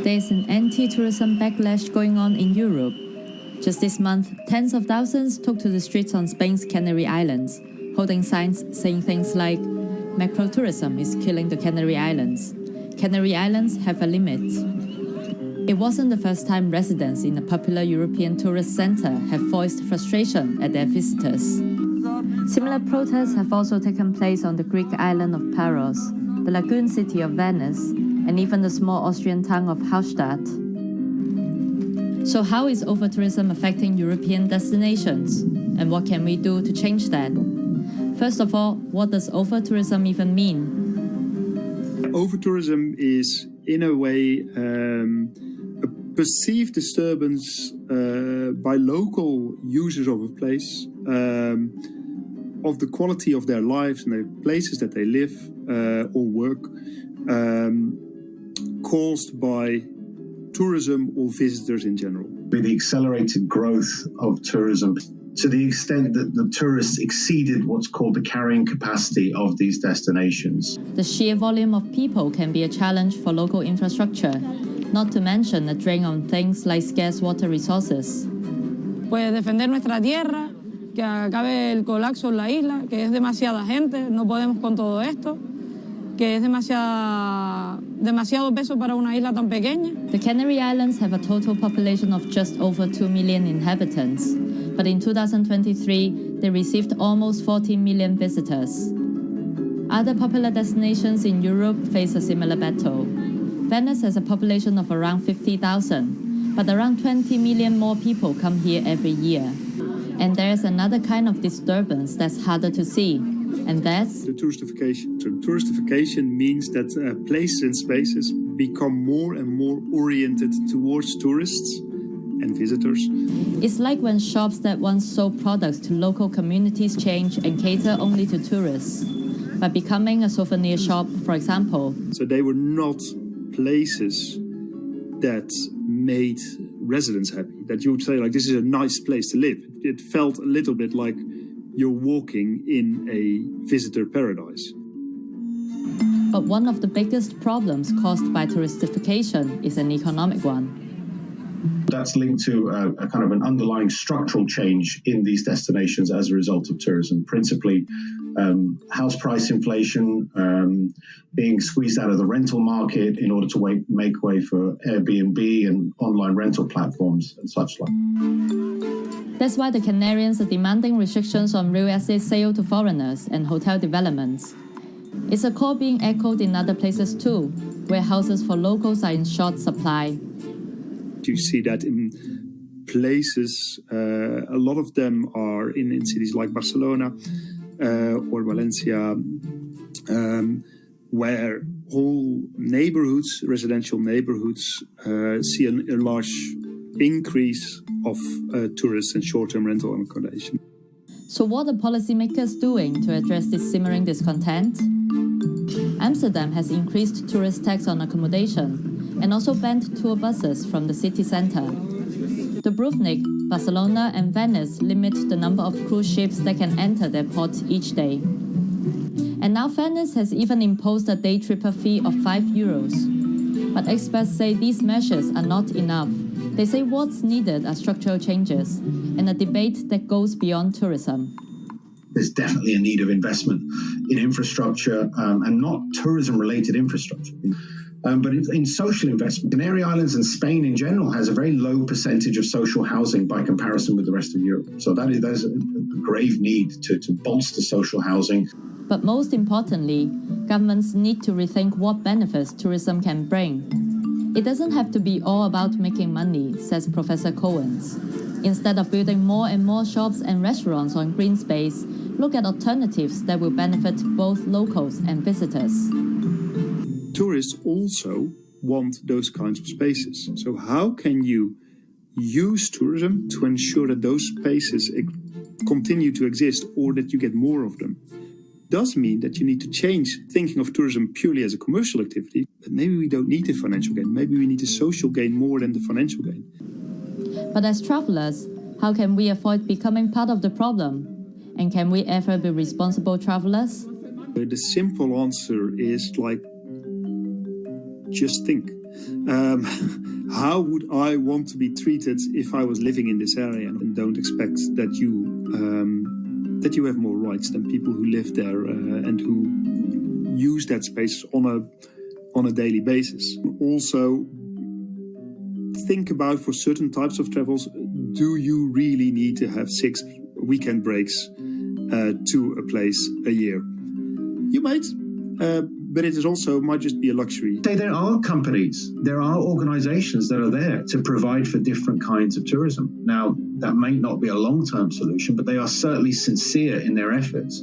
There's an anti-tourism backlash going on in Europe. Just this month, tens of thousands took to the streets on Spain's Canary Islands, holding signs saying things like, "Macro-tourism is killing the Canary Islands. Canary Islands have a limit." It wasn't the first time residents in a popular European tourist center have voiced frustration at their visitors. Similar protests have also taken place on the Greek island of Paros, the lagoon city of Venice, and even the small Austrian town of Hallstatt. So how is overtourism affecting European destinations? And what can we do to change that? First of all, what does overtourism even mean? Overtourism is, in a way, a perceived disturbance by local users of a place, of the quality of their lives and the places that they live or work, caused by tourism or visitors in general. With the accelerated growth of tourism, to the extent that the tourists exceeded what's called the carrying capacity of these destinations. The sheer volume of people can be a challenge for local infrastructure, not to mention a drain on things like scarce water resources. Pues defender nuestra tierra, que acabe el colapso en la isla, que es demasiada gente, no podemos con todo esto, que es demasiado peso para una isla tan pequeña. The Canary Islands have a total population of just over 2 million inhabitants, but in 2023, they received almost 14 million visitors. Other popular destinations in Europe face a similar battle. Venice has a population of around 50,000, but around 20 million more people come here every year. And there's another kind of disturbance that's harder to see, and that's the touristification. So touristification means that places and spaces become more and more oriented towards tourists and visitors. It's like when shops that once sold products to local communities change and cater only to tourists. By becoming a souvenir shop, for example. So they were not places that made residents happy, that you would say, like, this is a nice place to live. It felt a little bit like you're walking in a visitor paradise. But one of the biggest problems caused by touristification is an economic one. That's linked to a kind of an underlying structural change in these destinations as a result of tourism, principally house price inflation, being squeezed out of the rental market in order to make way for Airbnb and online rental platforms and such like. That's why the Canarians are demanding restrictions on real estate sale to foreigners and hotel developments. It's a call being echoed in other places too, where houses for locals are in short supply. You see that in places, a lot of them are in cities like Barcelona or Valencia, where whole neighborhoods, residential neighborhoods, see a large increase of tourists and short-term rental accommodation. So what are policymakers doing to address this simmering discontent? Amsterdam has increased tourist tax on accommodation and also banned tour buses from the city center. Dubrovnik, Barcelona and Venice limit the number of cruise ships that can enter their ports each day. And now Venice has even imposed a day tripper fee of €5. But experts say these measures are not enough. They say what's needed are structural changes and a debate that goes beyond tourism. There's definitely a need of investment in infrastructure and not tourism-related infrastructure. But in social investment. Canary Islands and Spain in general has a very low percentage of social housing by comparison with the rest of Europe. So there's a grave need to bolster social housing. But most importantly, governments need to rethink what benefits tourism can bring. It doesn't have to be all about making money, says Professor Coens. Instead of building more and more shops and restaurants on green space, look at alternatives that will benefit both locals and visitors. Tourists also want those kinds of spaces. So how can you use tourism to ensure that those spaces continue to exist or that you get more of them? Does mean that you need to change thinking of tourism purely as a commercial activity, but maybe we don't need the financial gain. Maybe we need the social gain more than the financial gain. But as travelers, how can we avoid becoming part of the problem? And can we ever be responsible travelers? The simple answer is just think. how would I want to be treated if I was living in this area? And don't expect that you have more rights than people who live there and who use that space on a daily basis. Also, think about, for certain types of travels, do you really need to have 6 weekend breaks to a place a year? You might, but it is also might just be a luxury. There are companies, there are organizations that are there to provide for different kinds of tourism. Now, that may not be a long-term solution, but they are certainly sincere in their efforts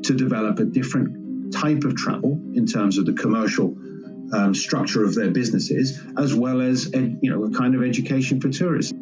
to develop a different type of travel in terms of the commercial structure of their businesses, as well as a kind of education for tourists.